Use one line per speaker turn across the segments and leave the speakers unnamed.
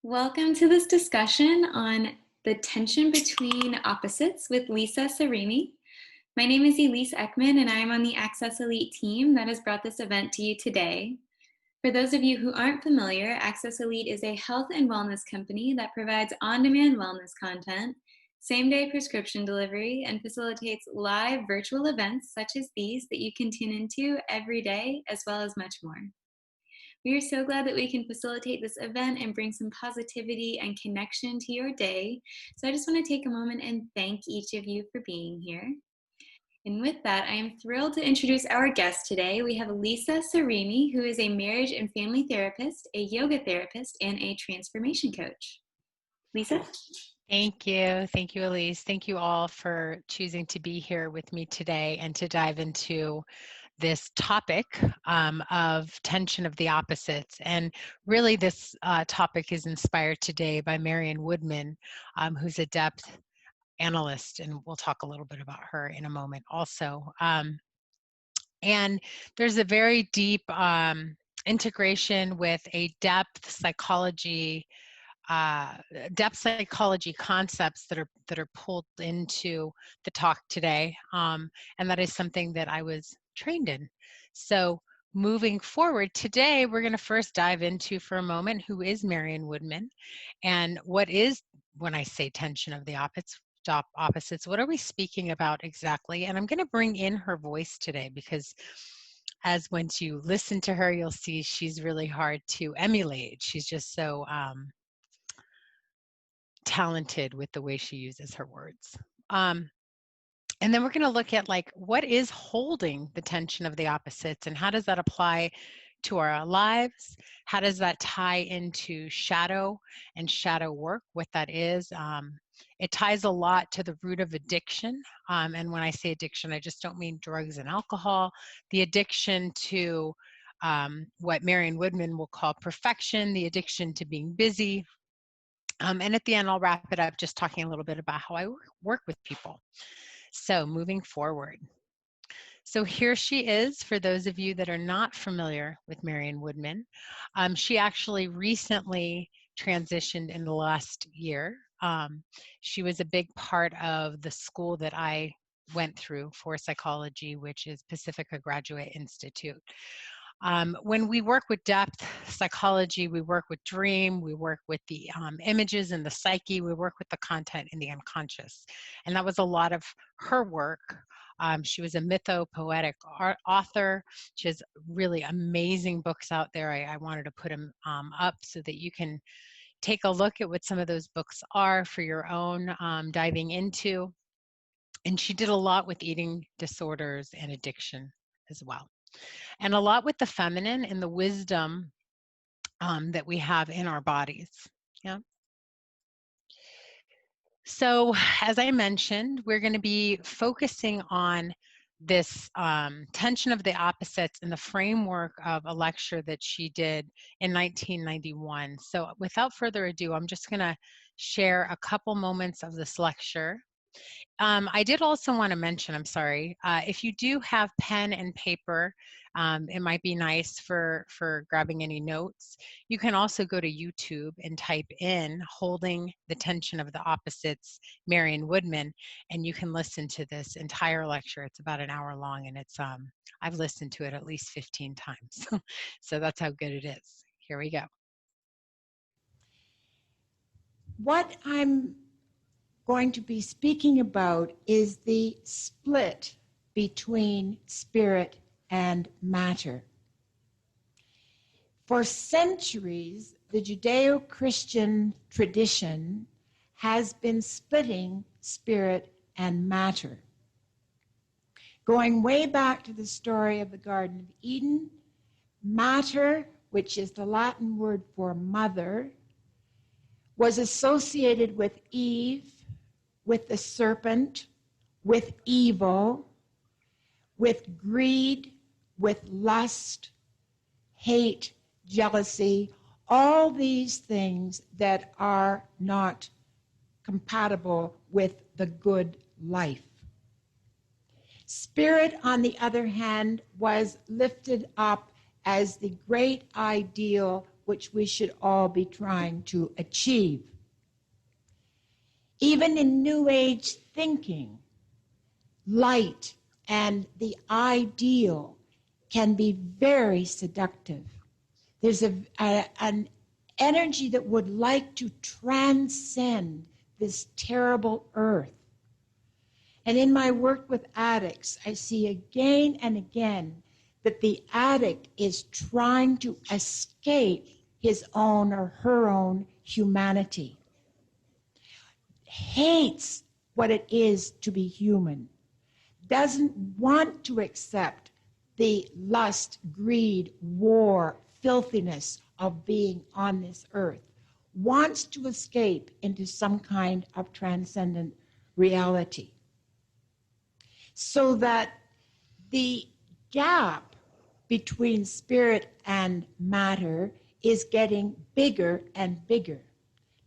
Welcome to this discussion on the tension between opposites with Lisa Serrini. My name is Elise Ekman, and I am on the Access Elite team that has brought this event to you today. For those of you who aren't familiar, Access Elite is a health and wellness company that provides on-demand wellness content, same-day prescription delivery, and facilitates live virtual events such as these that you can tune into every day, as well as much more. We are so glad that we can facilitate this event and bring some positivity and connection to your day. So I just want to take a moment and thank each of you for being here. And with that, I am thrilled to introduce our guest today. We have Lisa Serrini, who is a marriage and family therapist, a yoga therapist, and a transformation coach. Lisa?
Thank you. Thank you, Elise. Thank you all for choosing to be here with me today and to dive into this topic of tension of the opposites. And really this topic is inspired today by Marion Woodman, who's a depth analyst, and we'll talk a little bit about her in a moment also. And there's a very deep integration with a depth psychology concepts that are pulled into the talk today, and that is something that I was trained in. So moving forward today, we're going to first dive into for a moment who is Marion Woodman, and what is, when I say tension of the opposites, what are we speaking about exactly? And I'm going to bring in her voice today because as once you listen to her, you'll see she's really hard to emulate. She's just so talented with the way she uses her words. And then we're going to look at what is holding the tension of the opposites and how does that apply to our lives? How does that tie into shadow and shadow work, what that is? It ties a lot to the root of addiction. And when I say addiction, I just don't mean drugs and alcohol. The addiction to what Marion Woodman will call perfection, the addiction to being busy. And at the end, I'll wrap it up just talking a little bit about how I work with people. So moving forward. So here she is, for those of you that are not familiar with Marion Woodman. She actually recently transitioned in the last year. She was a big part of the school that I went through for psychology, which is Pacifica Graduate Institute. When we work with depth psychology, we work with dream, we work with the images and the psyche, we work with the content in the unconscious. And that was a lot of her work. She was a mythopoetic author. She has really amazing books out there. I wanted to put them up so that you can take a look at what some of those books are for your own diving into. And she did a lot with eating disorders and addiction as well. And a lot with the feminine and the wisdom that we have in our bodies. Yeah. So as I mentioned, we're going to be focusing on this tension of the opposites in the framework of a lecture that she did in 1991. So without further ado, I'm just going to share a couple moments of this lecture. I did also want to mention, I'm sorry, if you do have pen and paper, it might be nice for grabbing any notes. You can also go to YouTube and type in Holding the Tension of the Opposites, Marion Woodman, and you can listen to this entire lecture. It's about an hour long, and it's I've listened to it at least 15 times. So that's how good it is. Here we go.
What I'm going to be speaking about is the split between spirit and matter. For centuries, the Judeo-Christian tradition has been splitting spirit and matter. Going way back to the story of the Garden of Eden, matter, which is the Latin word for mother, was associated with Eve, with the serpent, with evil, with greed, with lust, hate, jealousy, all these things that are not compatible with the good life. Spirit, on the other hand, was lifted up as the great ideal which we should all be trying to achieve. Even in New Age thinking, light and the ideal can be very seductive. There's an energy that would like to transcend this terrible earth. And in my work with addicts, I see again and again that the addict is trying to escape his own or her own humanity, hates what it is to be human, doesn't want to accept the lust, greed, war, filthiness of being on this earth, wants to escape into some kind of transcendent reality. So that the gap between spirit and matter is getting bigger and bigger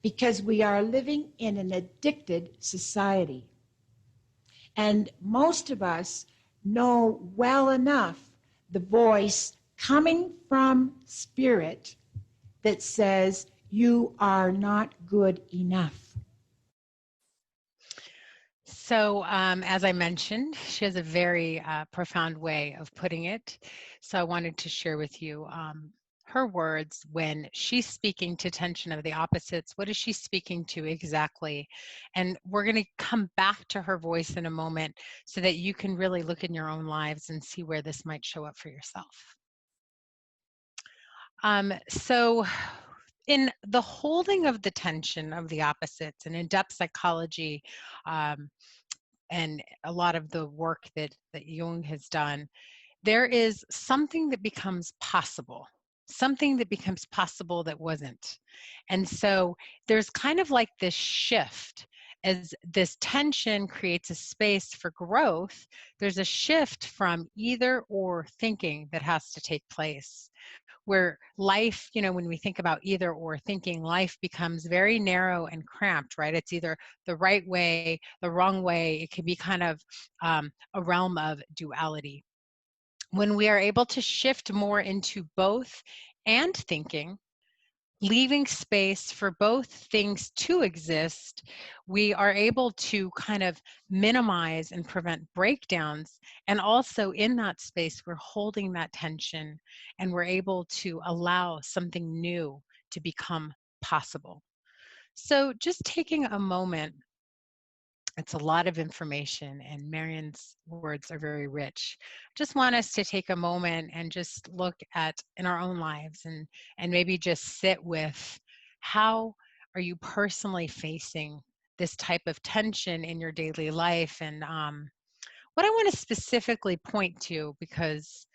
because we are living in an addicted society. And most of us know well enough the voice coming from spirit that says, you are not good enough.
So as I mentioned, she has a very profound way of putting it. So I wanted to share with you her words when she's speaking to tension of the opposites. What is she speaking to exactly? And we're going to come back to her voice in a moment so that you can really look in your own lives and see where this might show up for yourself. So in the holding of the tension of the opposites and in-depth psychology, and a lot of the work that Jung has done, there is something that becomes possible that wasn't. And so there's kind of like this shift. As this tension creates a space for growth, there's a shift from either or thinking that has to take place. Where life, when we think about either or thinking, life becomes very narrow and cramped, right? It's either the right way, the wrong way. It can be kind of a realm of duality. When we are able to shift more into both and thinking, leaving space for both things to exist, we are able to kind of minimize and prevent breakdowns. And also in that space, we're holding that tension and we're able to allow something new to become possible. So just taking a moment, it's a lot of information and Marion's words are very rich. Just want us to take a moment and just look at in our own lives and maybe just sit with how are you personally facing this type of tension in your daily life. And what I want to specifically point to, because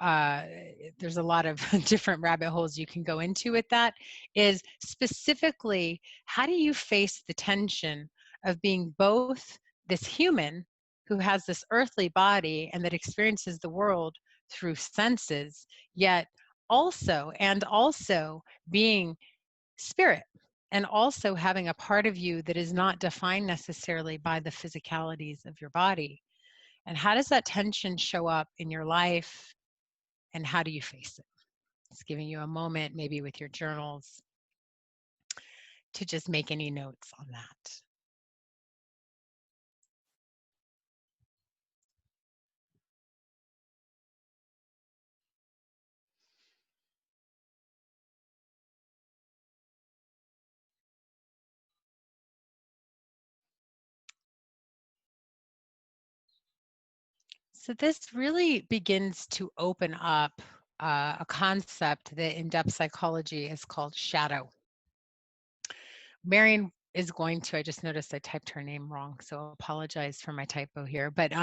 there's a lot of different rabbit holes you can go into with that, is specifically how do you face the tension of being both this human who has this earthly body and that experiences the world through senses, yet also being spirit and also having a part of you that is not defined necessarily by the physicalities of your body. And how does that tension show up in your life? And how do you face it? It's giving you a moment, maybe with your journals, to just make any notes on that. So this really begins to open up a concept that in depth psychology is called shadow. Marion is going to, I just noticed I typed her name wrong, so I'll apologize for my typo here. But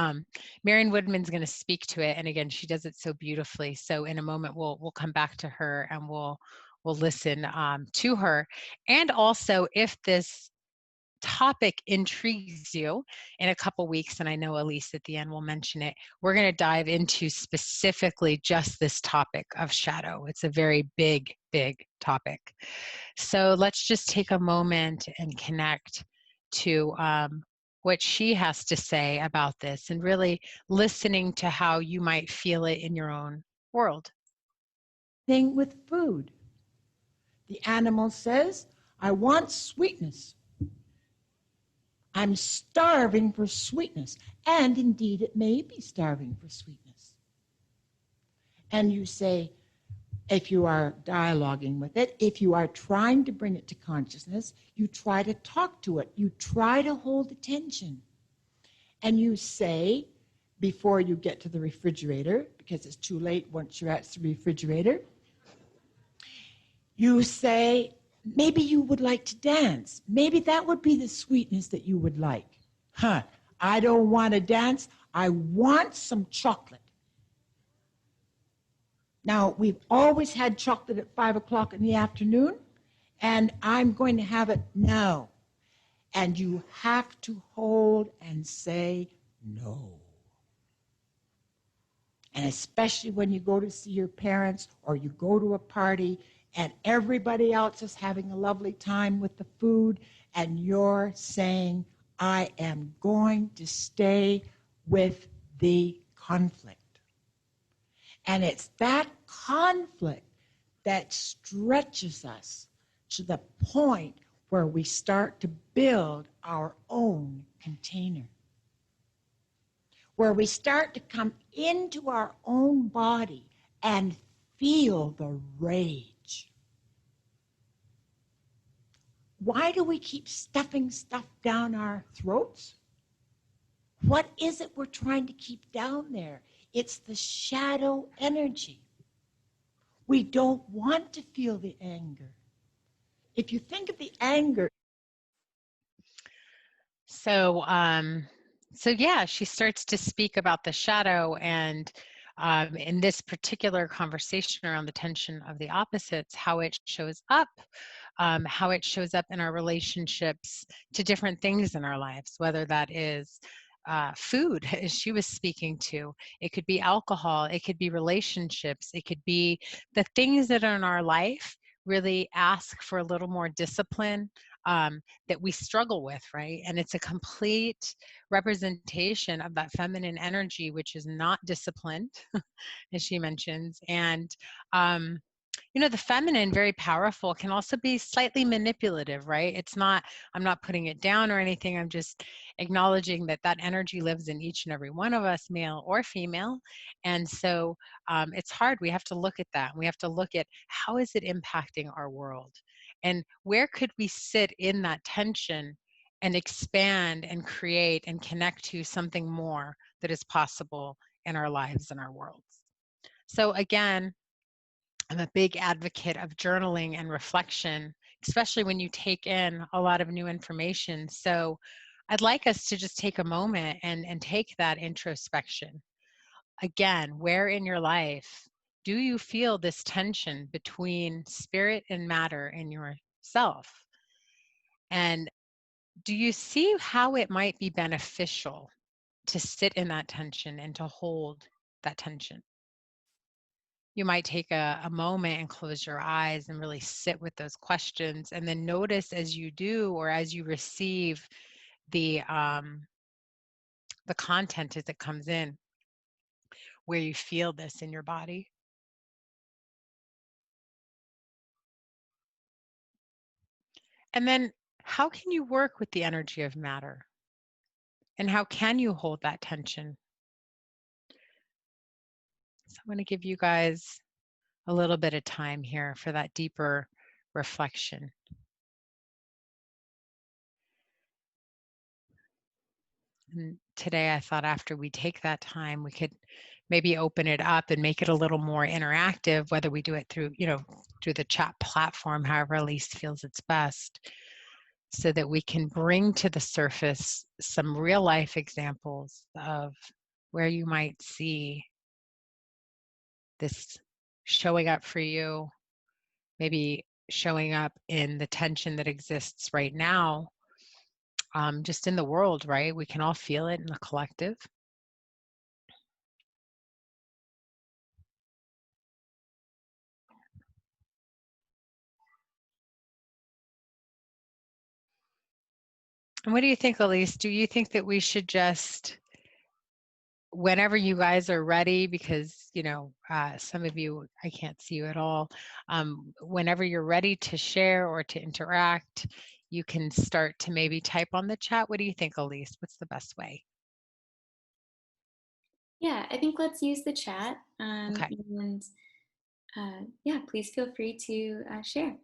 Marion Woodman's going to speak to it, and again, she does it so beautifully. So in a moment, we'll come back to her and we'll listen to her. And also, if this topic intrigues you, in a couple weeks, and I know Elise at the end will mention it, we're going to dive into specifically just this topic of shadow. It's a very big topic. So let's just take a moment and connect to what she has to say about this and really listening to how you might feel it in your own world.
Thing with food. The animal says, I want sweetness. I'm starving for sweetness. And indeed, it may be starving for sweetness. And you say, if you are dialoguing with it, if you are trying to bring it to consciousness, you try to talk to it. You try to hold attention. And you say, before you get to the refrigerator, because it's too late once you're at the refrigerator, you say, maybe you would like to dance. Maybe that would be the sweetness that you would like. I don't want to dance. I want some chocolate. Now, we've always had chocolate at 5 o'clock in the afternoon, and I'm going to have it now. And you have to hold and say no. And especially when you go to see your parents or you go to a party and everybody else is having a lovely time with the food and you're saying, I am going to stay with the conflict. And it's that conflict that stretches us to the point where we start to build our own container, where we start to come into our own body and feel the rage. Why do we keep stuffing stuff down our throats? What is it we're trying to keep down there? It's the shadow energy. We don't want to feel the anger. If you think of the anger.
So, yeah, she starts to speak about the shadow, and in this particular conversation around the tension of the opposites, how it shows up in our relationships to different things in our lives, whether that is food, as she was speaking to. It could be alcohol, it could be relationships, it could be the things that are in our life really ask for a little more discipline, that we struggle with, right? And it's a complete representation of that feminine energy, which is not disciplined, as she mentions. And the feminine, very powerful, can also be slightly manipulative, right? I'm not putting it down or anything. I'm just acknowledging that energy lives in each and every one of us, male or female. And so it's hard. We have to look at that. We have to look at how is it impacting our world? And where could we sit in that tension and expand and create and connect to something more that is possible in our lives and our worlds? So again, I'm a big advocate of journaling and reflection, especially when you take in a lot of new information. So I'd like us to just take a moment and take that introspection. Again, where in your life do you feel this tension between spirit and matter in yourself? And do you see how it might be beneficial to sit in that tension and to hold that tension? You might take a moment and close your eyes and really sit with those questions, and then notice as you do, or as you receive the content as it comes in, where you feel this in your body. And then how can you work with the energy of matter? And how can you hold that tension? So I'm going to give you guys a little bit of time here for that deeper reflection. And today I thought after we take that time, we could maybe open it up and make it a little more interactive, whether we do it through, through the chat platform, however Elise feels it's best, so that we can bring to the surface some real life examples of where you might see this showing up for you, maybe showing up in the tension that exists right now, just in the world, right? We can all feel it in the collective. And what do you think, Elise? Do you think that we should just whenever you guys are ready, because, some of you, I can't see you at all. Whenever you're ready to share or to interact, you can start to maybe type on the chat. What do you think, Elise? What's the best way?
Yeah, I think let's use the chat.
Okay.
And yeah, please feel free to share.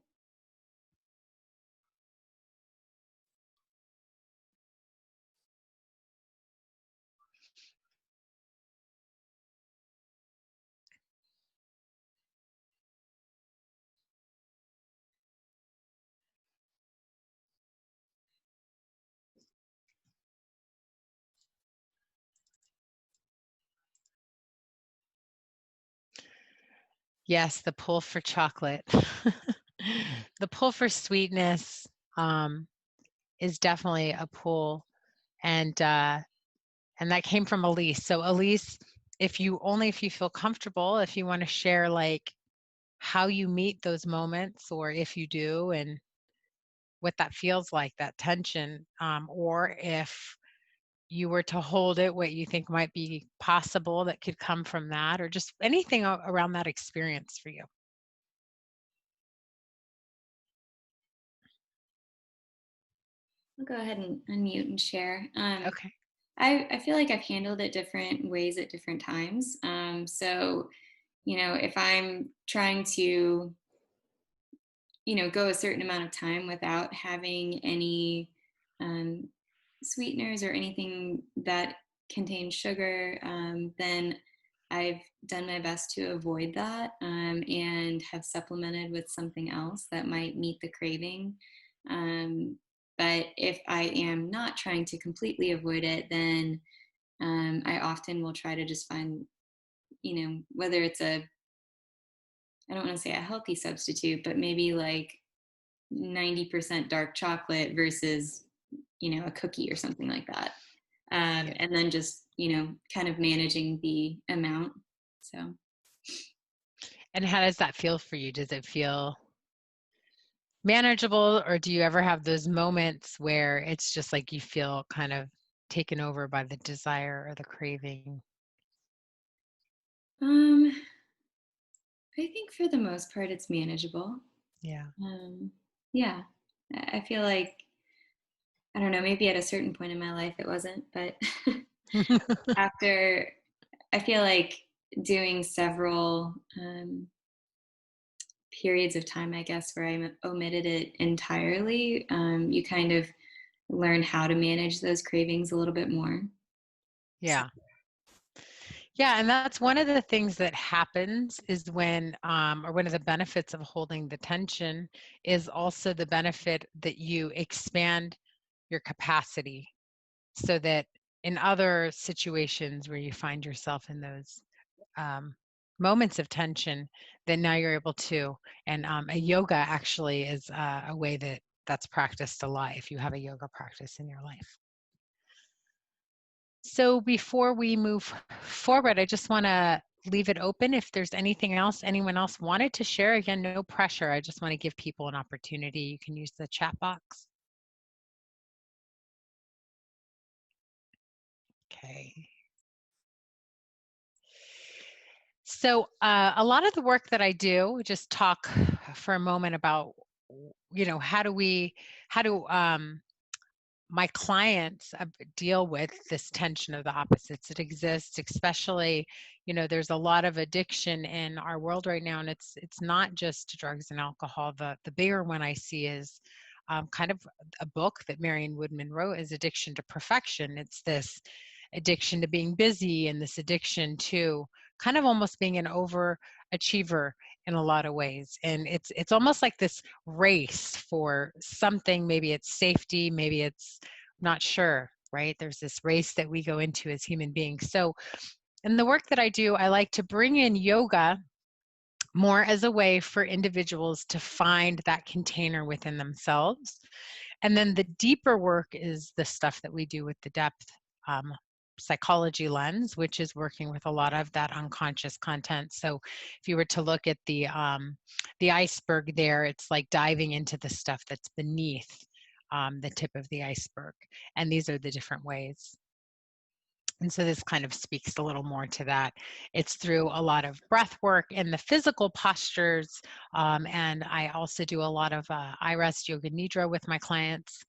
Yes, the pull for chocolate. The pull for sweetness is definitely a pull, and that came from Elise. So Elise, if you feel comfortable, if you want to share like how you meet those moments, or if you do, and what that feels like, that tension, or if you were to hold it, what you think might be possible that could come from that, or just anything around that experience for you.
I'll go ahead and unmute and share.
Okay.
I feel like I've handled it different ways at different times. So, if I'm trying to, go a certain amount of time without having any um, sweeteners or anything that contains sugar, then I've done my best to avoid that, and have supplemented with something else that might meet the craving. Um, but if I am not trying to completely avoid it, then I often will try to just find, whether it's I don't want to say a healthy substitute, but maybe like 90% dark chocolate versus, a cookie or something like that.
Yeah.
And then just, kind of managing the amount. So.
And how does that feel for you? Does it feel manageable, or do you ever have those moments where it's just like you feel kind of taken over by the desire or the craving?
Um, I think for the most part, it's manageable.
Yeah.
Yeah, I feel like, I don't know, maybe at a certain point in my life it wasn't, but after, I feel like doing several periods of time, I guess, where I omitted it entirely, you kind of learn how to manage those cravings a little bit more.
Yeah. Yeah, and that's one of the things that happens is when, or one of the benefits of holding the tension is also the benefit that you expand your capacity, so that in other situations where you find yourself in those moments of tension, then now you're able to, and a yoga actually is a way that's practiced a lot if you have a yoga practice in your life. So before we move forward, I just want to leave it open if there's anything else anyone else wanted to share. Again, no pressure. I just want to give people an opportunity. You can use the chat box. Okay. So a lot of the work that I do, just talk for a moment about, how do my clients deal with this tension of the opposites. It exists, especially, there's a lot of addiction in our world right now, and it's not just drugs and alcohol. The bigger one I see is kind of a book that Marion Woodman wrote, is Addiction to Perfection. It's this addiction to being busy, and this addiction to kind of almost being an overachiever in a lot of ways. And it's almost like this race for something. Maybe it's safety, maybe it's not sure, right? There's this race that we go into as human beings. So in the work that I do, I like to bring in yoga more as a way for individuals to find that container within themselves. And then the deeper work is the stuff that we do with the depth psychology lens, which is working with a lot of that unconscious content. So if you were to look at the iceberg there, it's like diving into the stuff that's beneath the tip of the iceberg. And these are the different ways. And so this kind of speaks a little more to that. It's through a lot of breath work and the physical postures. And I also do a lot of I-Rest Yoga Nidra with my clients.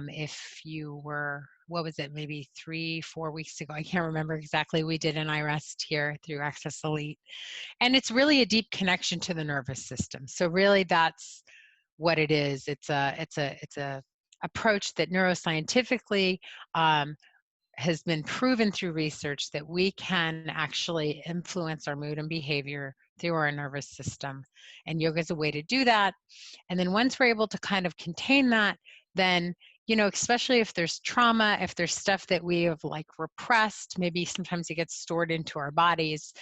If you were, what was it, maybe 3-4 weeks ago, I can't remember exactly, we did an I-Rest here through Access Elite. And it's really a deep connection to the nervous system. So really that's what it is. It's a approach that neuroscientifically has been proven through research that we can actually influence our mood and behavior through our nervous system. And yoga is a way to do that. And then once we're able to kind of contain that, then, especially if there's trauma, if there's stuff that we have like repressed, maybe sometimes it gets stored into our bodies,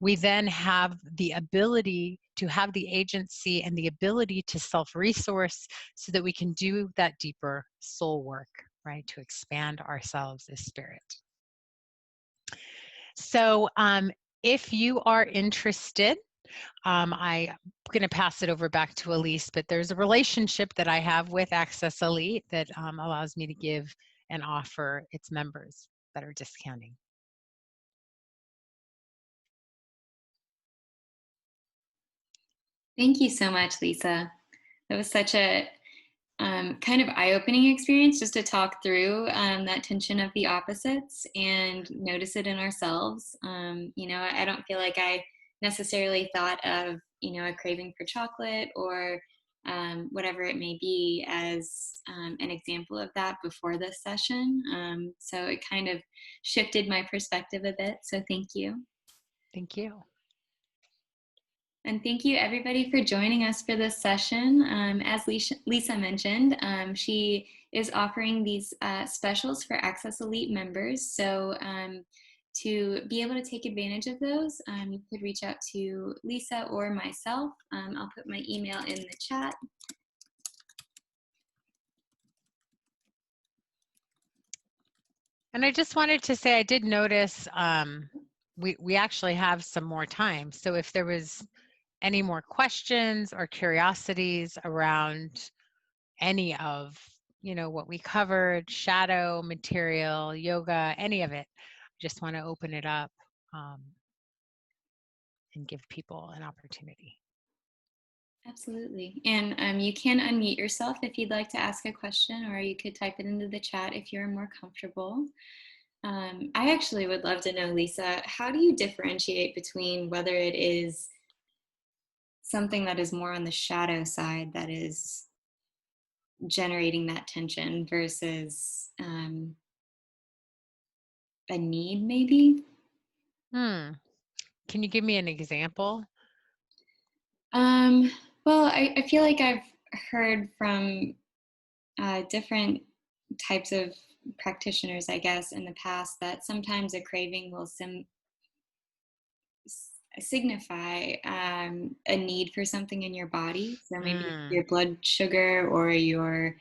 we then have the ability to have the agency and the ability to self-resource so that we can do that deeper soul work, right? To expand ourselves as spirit. So if you are interested, I'm going to pass it over back to Elise, but there's a relationship that I have with Access Elite that allows me to give and offer its members that are discounting.
Thank you so much, Lisa. That was such a kind of eye-opening experience just to talk through that tension of the opposites and notice it in ourselves. I don't feel like I necessarily thought of, a craving for chocolate or whatever it may be as an example of that before this session. So it kind of shifted my perspective a bit. So thank you.
Thank you.
And thank you everybody for joining us for this session. As Lisa mentioned, she is offering these specials for Access Elite members. So to be able to take advantage of those, you could reach out to Lisa or myself. I'll put my email in the chat.
And I just wanted to say, I did notice we actually have some more time. So if there was any more questions or curiosities around any of, what we covered, shadow, material, yoga, any of it, I just want to open it up and give people an opportunity.
Absolutely. And you can unmute yourself if you'd like to ask a question, or you could type it into the chat if you're more comfortable. I actually would love to know, Lisa, how do you differentiate between whether it is something that is more on the shadow side that is generating that tension versus a need maybe?
Can you give me an example?
Well, I feel like I've heard from different types of practitioners, I guess, in the past that sometimes a craving will signify a need for something in your body. So maybe your blood sugar or your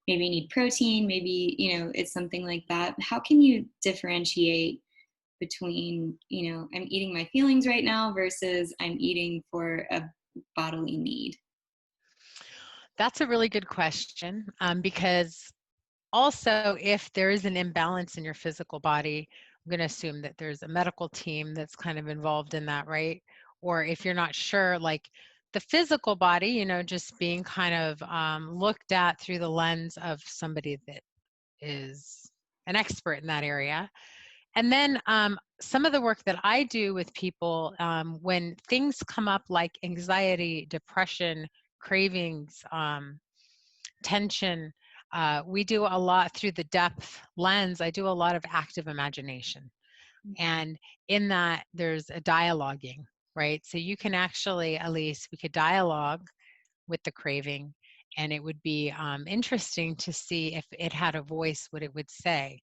maybe need protein, maybe, it's something like that. How can you differentiate between, I'm eating my feelings right now versus I'm eating for a bodily need?
That's a really good question because also if there is an imbalance in your physical body, I'm going to assume that there's a medical team that's kind of involved in that, right? Or if you're not sure, like the physical body, just being kind of looked at through the lens of somebody that is an expert in that area. And then some of the work that I do with people when things come up like anxiety, depression, cravings, tension, we do a lot through the depth lens. I do a lot of active imagination. And in that, there's a dialoguing, right? So you can actually, at least we could dialogue with the craving, and it would be interesting to see if it had a voice, what it would say.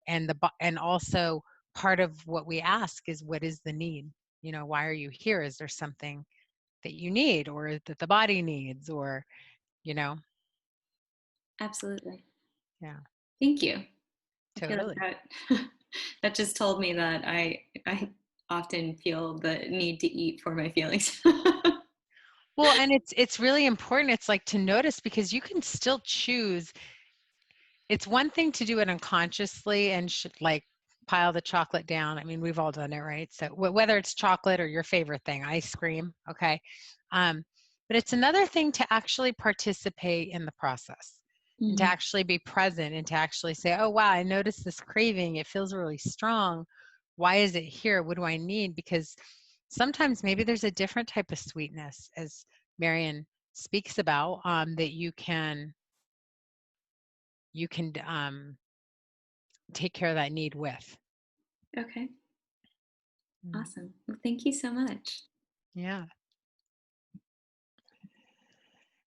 And also part of what we ask is, what is the need? Why are you here? Is there something that you need or that the body needs or,
Absolutely.
Yeah.
Thank you.
Totally.
I feel like that just told me that I often feel the need to eat for my feelings.
Well, and it's really important. It's like to notice, because you can still choose. It's one thing to do it unconsciously and like pile the chocolate down. I mean, we've all done it, right? So whether it's chocolate or your favorite thing, ice cream, okay? But it's another thing to actually participate in the process and to actually be present and to actually say, oh, wow, I noticed this craving. It feels really strong. Why is it here? What do I need? Because sometimes maybe there's a different type of sweetness, as Marian speaks about, that you can take care of that need with.
Okay. Awesome. Well, thank you so much.
Yeah.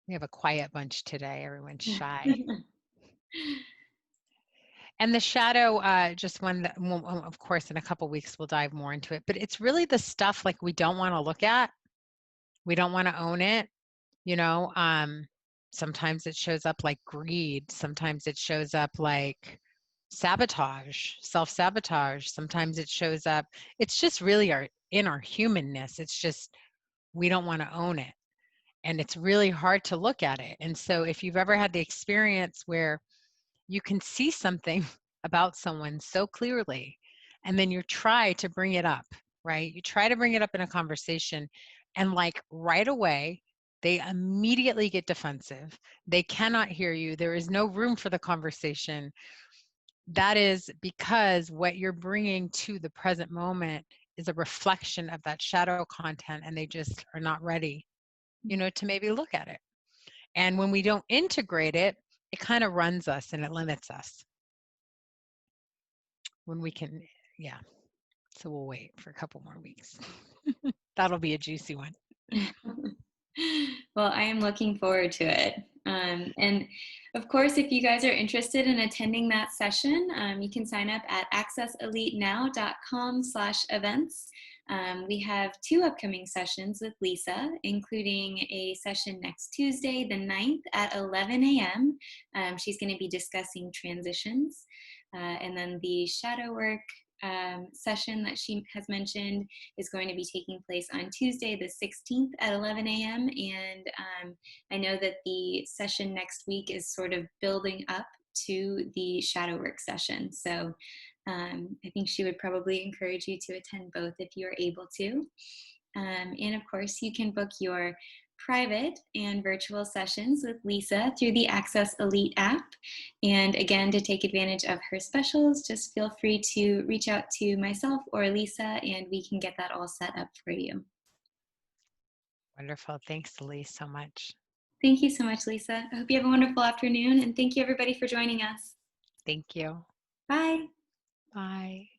We have a quiet bunch today. Everyone's shy. And the shadow, just one that, of course, in a couple weeks, we'll dive more into it. But it's really the stuff like we don't want to look at. We don't want to own it. You know, sometimes it shows up like greed. Sometimes it shows up like sabotage, self-sabotage. Sometimes it shows up, it's just really in our humanness. It's just, we don't want to own it. And it's really hard to look at it. And so if you've ever had the experience where you can see something about someone so clearly, and then you try to bring it up, right? You try to bring it up in a conversation, and like right away, they immediately get defensive. They cannot hear you. There is no room for the conversation. That is because what you're bringing to the present moment is a reflection of that shadow content, and they just are not ready, you know, to maybe look at it. And when we don't integrate it, it kind of runs us and it limits us. When we can, yeah. So we'll wait for a couple more weeks. That'll be a juicy one.
Well, I am looking forward to it. And of course, if you guys are interested in attending that session, you can sign up at accesselitenow.com/events. We have 2 upcoming sessions with Lisa, including a session next Tuesday, the 9th at 11 a.m. She's going to be discussing transitions. And then the shadow work session that she has mentioned is going to be taking place on Tuesday, the 16th at 11 a.m. And I know that the session next week is sort of building up to the shadow work session. So I think she would probably encourage you to attend both if you are able to. And of course, you can book your private and virtual sessions with Lisa through the Access Elite app. And again, to take advantage of her specials, just feel free to reach out to myself or Lisa, and we can get that all set up for you.
Wonderful. Thanks, Elise, so much.
Thank you so much, Lisa. I hope you have a wonderful afternoon, and thank you everybody for joining us.
Thank you.
Bye.
Bye.